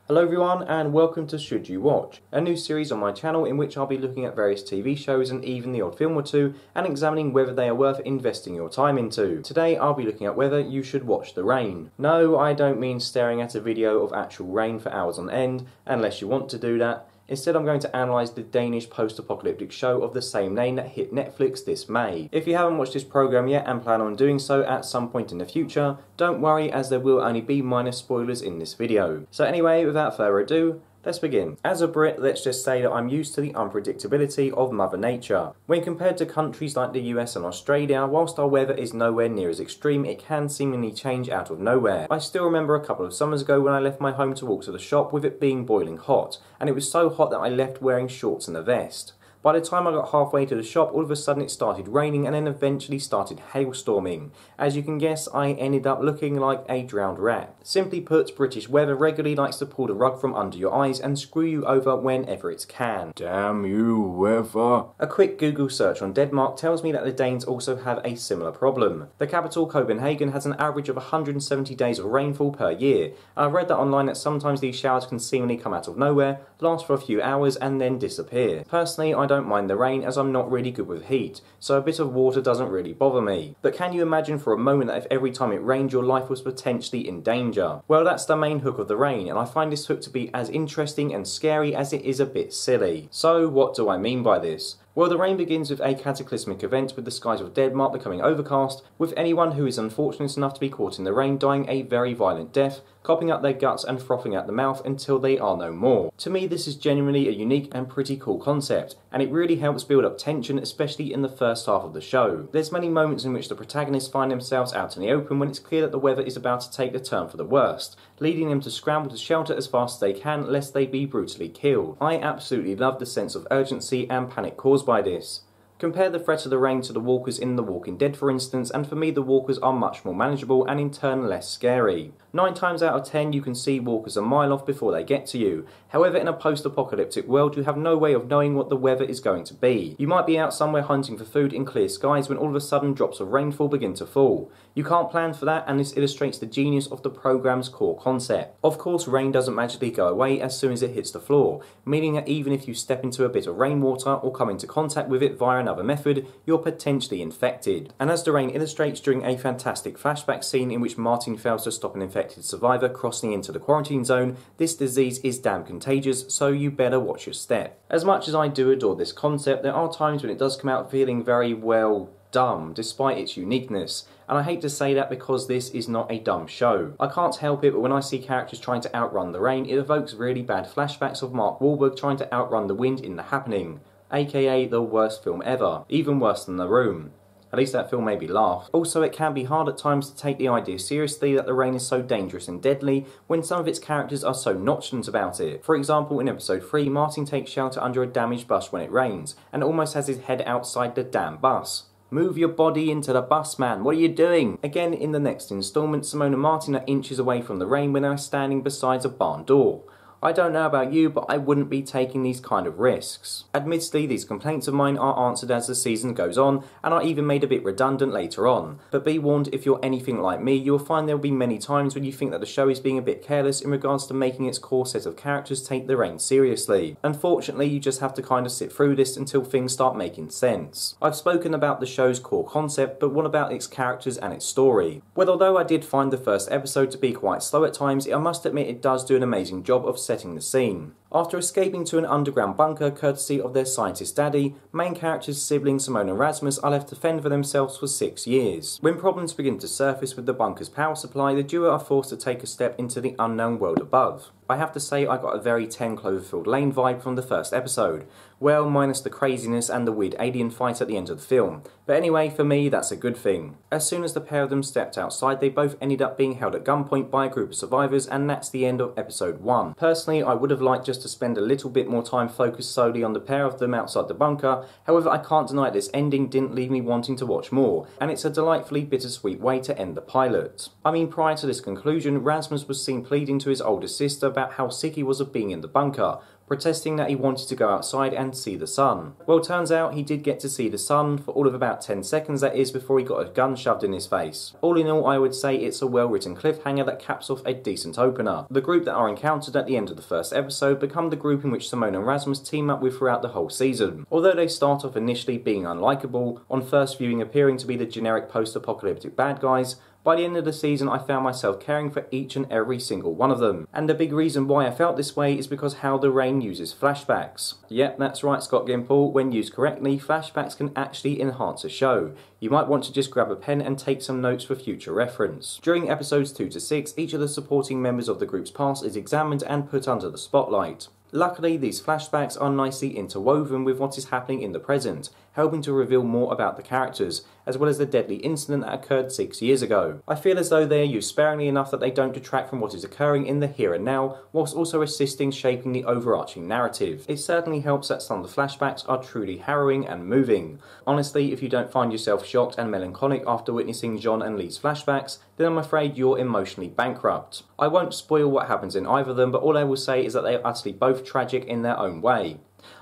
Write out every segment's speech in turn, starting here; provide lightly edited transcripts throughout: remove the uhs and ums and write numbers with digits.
Hello everyone and welcome to Should You Watch, a new series on my channel in which I'll be looking at various TV shows and even the odd film or two and examining whether they are worth investing your time into. Today I'll be looking at whether you should watch The Rain. No, I don't mean staring at a video of actual rain for hours on end, unless you want to do that. Instead, I'm going to analyse the Danish post-apocalyptic show of the same name that hit Netflix this May. If you haven't watched this programme yet and plan on doing so at some point in the future, don't worry as there will only be minor spoilers in this video. So anyway, without further ado, let's begin. As a Brit, let's just say that I'm used to the unpredictability of Mother Nature. When compared to countries like the US and Australia, whilst our weather is nowhere near as extreme, it can seemingly change out of nowhere. I still remember a couple of summers ago when I left my home to walk to the shop with it being boiling hot, and it was so hot that I left wearing shorts and a vest. By the time I got halfway to the shop, all of a sudden it started raining and then eventually started hailstorming. As you can guess, I ended up looking like a drowned rat. Simply put, British weather regularly likes to pull the rug from under your eyes and screw you over whenever it can. Damn you, weather. A quick Google search on Denmark tells me that the Danes also have a similar problem. The capital, Copenhagen, has an average of 170 days of rainfall per year. And I've read that online that sometimes these showers can seemingly come out of nowhere, last for a few hours and then disappear. Personally, I don't mind the rain as I'm not really good with heat, so a bit of water doesn't really bother me. But can you imagine for a moment that if every time it rained your life was potentially in danger? Well, that's the main hook of The Rain, and I find this hook to be as interesting and scary as it is a bit silly. So what do I mean by this? Well, The Rain begins with a cataclysmic event with the skies of Denmark becoming overcast, with anyone who is unfortunate enough to be caught in the rain dying a very violent death, coughing up their guts and frothing at the mouth until they are no more. To me, this is genuinely a unique and pretty cool concept, and it really helps build up tension, especially in the first half of the show. There's many moments in which the protagonists find themselves out in the open when it's clear that the weather is about to take a turn for the worst, leading them to scramble to shelter as fast as they can lest they be brutally killed. I absolutely love the sense of urgency and panic caused by this. Compare the threat of the rain to the walkers in The Walking Dead for instance, and for me the walkers are much more manageable and in turn less scary. 9 times out of 10 you can see walkers a mile off before they get to you. However, in a post-apocalyptic world you have no way of knowing what the weather is going to be. You might be out somewhere hunting for food in clear skies when all of a sudden drops of rainfall begin to fall. You can't plan for that, and this illustrates the genius of the programme's core concept. Of course, rain doesn't magically go away as soon as it hits the floor, meaning that even if you step into a bit of rainwater or come into contact with it via another method, you're potentially infected. And as The Rain illustrates during a fantastic flashback scene in which Martin fails to stop an infected survivor crossing into the quarantine zone, this disease is damn contagious, so you better watch your step. As much as I do adore this concept, there are times when it does come out feeling very, well, dumb, despite its uniqueness. And I hate to say that because this is not a dumb show. I can't help it, but when I see characters trying to outrun the rain, it evokes really bad flashbacks of Mark Wahlberg trying to outrun the wind in The Happening, aka the worst film ever, even worse than The Room. At least that film made me laugh. Also, it can be hard at times to take the idea seriously that the rain is so dangerous and deadly when some of its characters are so nonchalant about it. For example, in episode 3, Martin takes shelter under a damaged bus when it rains, and almost has his head outside the damn bus. Move your body into the bus, man, what are you doing? Again, in the next instalment, Simone and Martin are inches away from the rain when they are standing beside a barn door. I don't know about you, but I wouldn't be taking these kind of risks. Admittedly, these complaints of mine are answered as the season goes on, and are even made a bit redundant later on. But be warned, if you're anything like me, you'll find there will be many times when you think that the show is being a bit careless in regards to making its core set of characters take the rain seriously. Unfortunately, you just have to kind of sit through this until things start making sense. I've spoken about the show's core concept, but what about its characters and its story? Well, although I did find the first episode to be quite slow at times, I must admit it does do an amazing job of setting the scene. After escaping to an underground bunker courtesy of their scientist daddy, main characters' siblings Simone and Rasmus are left to fend for themselves for 6 years. When problems begin to surface with the bunker's power supply, the duo are forced to take a step into the unknown world above. I have to say I got a very 10 Cloverfield Lane vibe from the first episode. Well, minus the craziness and the weird alien fight at the end of the film. But anyway, for me, that's a good thing. As soon as the pair of them stepped outside, they both ended up being held at gunpoint by a group of survivors, and that's the end of episode 1. Personally, I would have liked just to spend a little bit more time focused solely on the pair of them outside the bunker. However, I can't deny this ending didn't leave me wanting to watch more, and it's a delightfully bittersweet way to end the pilot. I mean, prior to this conclusion, Rasmus was seen pleading to his older sister about how sick he was of being in the bunker, protesting that he wanted to go outside and see the sun. Well, turns out he did get to see the sun for all of about 10 seconds, that is, before he got a gun shoved in his face. All in all, I would say it's a well-written cliffhanger that caps off a decent opener. The group that are encountered at the end of the first episode become the group in which Simone and Rasmus team up with throughout the whole season. Although they start off initially being unlikable, on first viewing appearing to be the generic post-apocalyptic bad guys, by the end of the season I found myself caring for each and every single one of them. And the big reason why I felt this way is because How the Rain uses flashbacks. Yep, that's right, Scott Gimple, when used correctly, flashbacks can actually enhance a show. You might want to just grab a pen and take some notes for future reference. During episodes 2 to 6, each of the supporting members of the group's past is examined and put under the spotlight. Luckily, these flashbacks are nicely interwoven with what is happening in the present, helping to reveal more about the characters, as well as the deadly incident that occurred 6 years ago. I feel as though they are used sparingly enough that they don't detract from what is occurring in the here and now, whilst also assisting shaping the overarching narrative. It certainly helps that some of the flashbacks are truly harrowing and moving. Honestly, if you don't find yourself shocked and melancholic after witnessing John and Lee's flashbacks, then I'm afraid you're emotionally bankrupt. I won't spoil what happens in either of them, but all I will say is that they are utterly both tragic in their own way.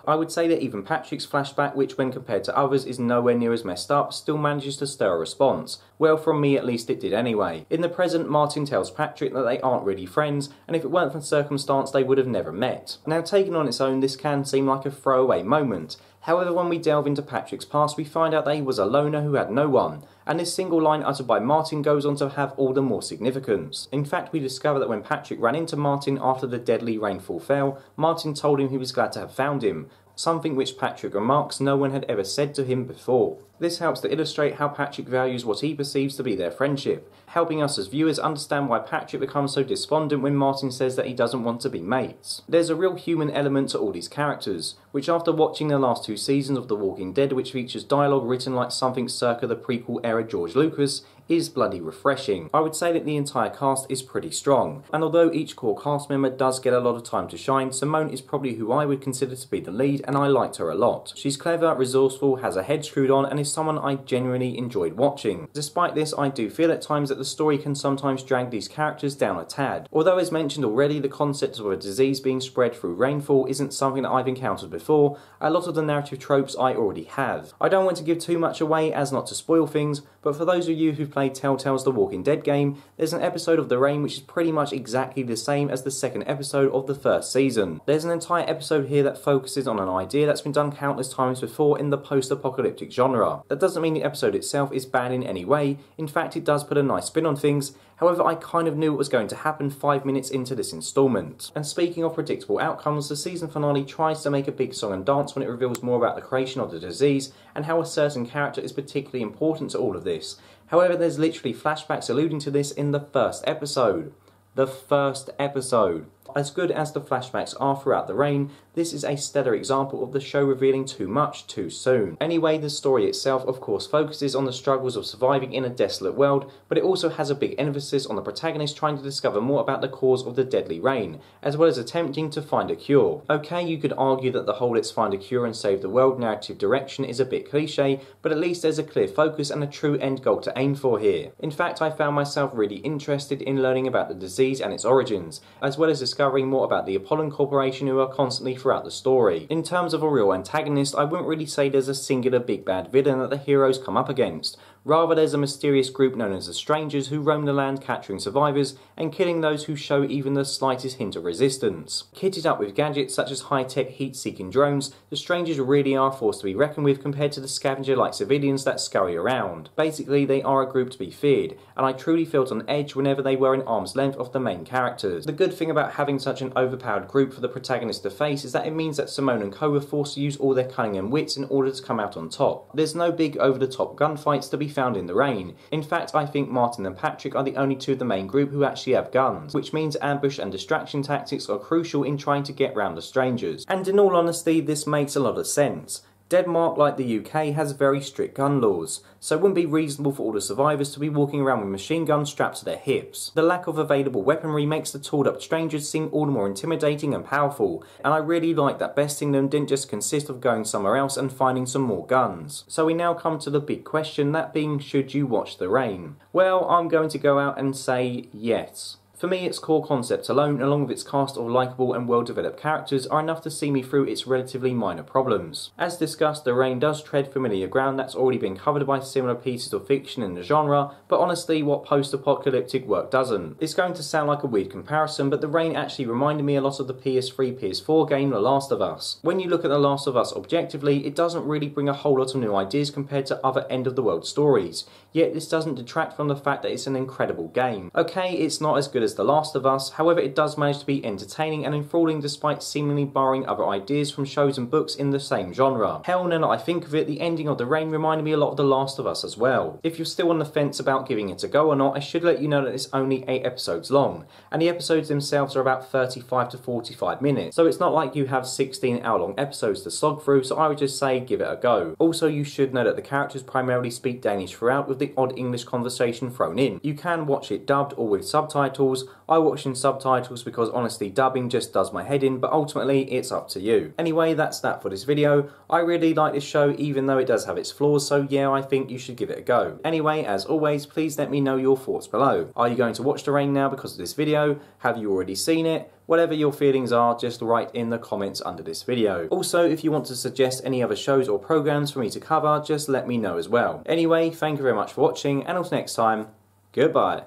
I would say that even Patrick's flashback, which when compared to others is nowhere near as messed up, still manages to stir a response. Well, from me at least it did anyway. In the present, Martin tells Patrick that they aren't really friends, and if it weren't for circumstance they would have never met. Now, taken on its own, this can seem like a throwaway moment. However, when we delve into Patrick's past, we find out that he was a loner who had no one, and this single line uttered by Martin goes on to have all the more significance. In fact, we discover that when Patrick ran into Martin after the deadly rainfall fell, Martin told him he was glad to have found him, something which Patrick remarks no one had ever said to him before. This helps to illustrate how Patrick values what he perceives to be their friendship, helping us as viewers understand why Patrick becomes so despondent when Martin says that he doesn't want to be mates. There's a real human element to all these characters, which after watching the last 2 seasons of The Walking Dead, which features dialogue written like something circa the prequel era George Lucas, is bloody refreshing. I would say that the entire cast is pretty strong, and although each core cast member does get a lot of time to shine, Simone is probably who I would consider to be the lead, and I liked her a lot. She's clever, resourceful, has her head screwed on, and is someone I genuinely enjoyed watching. Despite this, I do feel at times that the story can sometimes drag these characters down a tad. Although as mentioned already, the concept of a disease being spread through rainfall isn't something that I've encountered before, a lot of the narrative tropes I already have. I don't want to give too much away as not to spoil things, but for those of you who've played Telltale's The Walking Dead game, there's an episode of The Rain which is pretty much exactly the same as the second episode of the first season. There's an entire episode here that focuses on an idea that's been done countless times before in the post-apocalyptic genre. That doesn't mean the episode itself is bad in any way, in fact it does put a nice spin on things, however I kind of knew it was going to happen 5 minutes into this installment. And speaking of predictable outcomes, the season finale tries to make a big song and dance when it reveals more about the creation of the disease and how a certain character is particularly important to all of this. However, there's literally flashbacks alluding to this in the first episode. The first episode. As good as the flashbacks are throughout The Rain, this is a stellar example of the show revealing too much too soon. Anyway, the story itself of course focuses on the struggles of surviving in a desolate world, but it also has a big emphasis on the protagonist trying to discover more about the cause of the deadly rain, as well as attempting to find a cure. Okay, you could argue that the whole let's find a cure and save the world narrative direction is a bit cliche, but at least there's a clear focus and a true end goal to aim for here. In fact, I found myself really interested in learning about the disease and its origins, as well as discovering more about the Apollon Corporation who are constantly throughout the story. In terms of a real antagonist, I wouldn't really say there's a singular big bad villain that the heroes come up against. Rather, there's a mysterious group known as the Strangers who roam the land capturing survivors and killing those who show even the slightest hint of resistance. Kitted up with gadgets such as high-tech heat-seeking drones, the Strangers really are a force to be reckoned with compared to the scavenger-like civilians that scurry around. Basically, they are a group to be feared, and I truly felt on edge whenever they were in arm's length of the main characters. The good thing about having such an overpowered group for the protagonist to face is that it means that Simone and co were forced to use all their cunning and wits in order to come out on top. There's no big over-the-top gunfights to be found in The Rain. In fact, I think Martin and Patrick are the only two of the main group who actually have guns, which means ambush and distraction tactics are crucial in trying to get round the Strangers. And in all honesty, this makes a lot of sense. Denmark, like the UK, has very strict gun laws, so it wouldn't be reasonable for all the survivors to be walking around with machine guns strapped to their hips. The lack of available weaponry makes the tooled up Strangers seem all the more intimidating and powerful, and I really like that besting them didn't just consist of going somewhere else and finding some more guns. So we now come to the big question, that being, should you watch The Rain? Well, I'm going to go out and say yes. For me, its core concepts alone, along with its cast of likeable and well-developed characters, are enough to see me through its relatively minor problems. As discussed, The Rain does tread familiar ground that's already been covered by similar pieces of fiction in the genre, but honestly, what post-apocalyptic work doesn't? It's going to sound like a weird comparison, but The Rain actually reminded me a lot of the PS3, PS4 game The Last of Us. When you look at The Last of Us objectively, it doesn't really bring a whole lot of new ideas compared to other end-of-the-world stories, yet this doesn't detract from the fact that it's an incredible game. Okay, it's not as good as The Last of Us, however it does manage to be entertaining and enthralling despite seemingly borrowing other ideas from shows and books in the same genre. Hell, now that I think of it, the ending of The Rain reminded me a lot of The Last of Us as well. If you're still on the fence about giving it a go or not, I should let you know that it's only 8 episodes long, and the episodes themselves are about 35 to 45 minutes, so it's not like you have 16 hour-long episodes to slog through, so I would just say give it a go. Also, you should know that the characters primarily speak Danish throughout, with the odd English conversation thrown in. You can watch it dubbed or with subtitles. I watch in subtitles because honestly dubbing just does my head in, but ultimately it's up to you. Anyway, that's that for this video. I really like this show even though it does have its flaws, so yeah, I think you should give it a go. Anyway, as always, please let me know your thoughts below. Are you going to watch The Rain now because of this video? Have you already seen it? Whatever your feelings are, just write in the comments under this video. Also, if you want to suggest any other shows or programs for me to cover, just let me know as well. Anyway, thank you very much for watching, and until next time, goodbye.